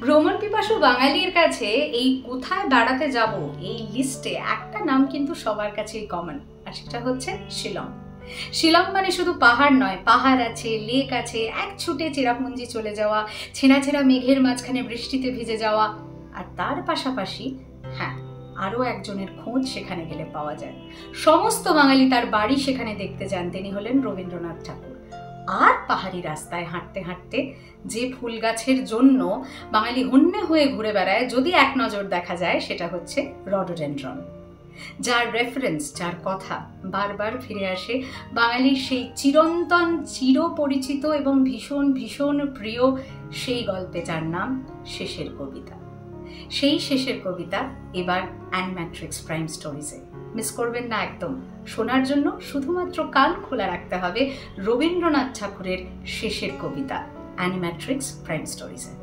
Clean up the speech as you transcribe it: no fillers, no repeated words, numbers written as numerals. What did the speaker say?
ভ্রমণ পিপাসু বাঙালির কাছে এই কোথায় বেড়াতে যাব এই লিস্টে একটা নাম কিন্তু সবার কাছেই কমন, আর সেটা হচ্ছে শিলং। শিলং মানে শুধু পাহাড় নয়, পাহাড় আছে, লেক আছে, এক ছুটে চেরাপুঞ্জি চলে যাওয়া, ছেঁড়া ছেঁড়া মেঘের মাঝখানে বৃষ্টিতে ভিজে যাওয়া, আর তার পাশাপাশি হ্যাঁ আরও একজনের খোঁজ সেখানে গেলে পাওয়া যায়। সমস্ত বাঙালি তার বাড়ি সেখানে দেখতে যান, তিনি হলেন রবীন্দ্রনাথ ঠাকুর। আর পাহাড়ি রাস্তায় হাঁটতে হাঁটতে যে ফুল গাছের জন্য বাঙালি হন্যে হয়ে ঘুরে বেড়ায়, যদি এক নজর দেখা যায়, সেটা হচ্ছে রডোডেনড্রন, যার রেফারেন্স, যার কথা বারবার ফিরে আসে বাঙালির সেই চিরন্তন, চিরপরিচিত এবং ভীষণ ভীষণ প্রিয় সেই গল্পে, যার নাম শেষের কবিতা। সেই শেষের কবিতা এবার অ্যানিম্যাট্রিক্স প্রাইম স্টোরিজে। মিস করবেন না একদম। শোনার জন্য শুধুমাত্র কান খোলা রাখতে হবে রবীন্দ্রনাথ ঠাকুরের শেষের কবিতা অ্যানিম্যাট্রিক্স প্রাইম স্টোরিজে।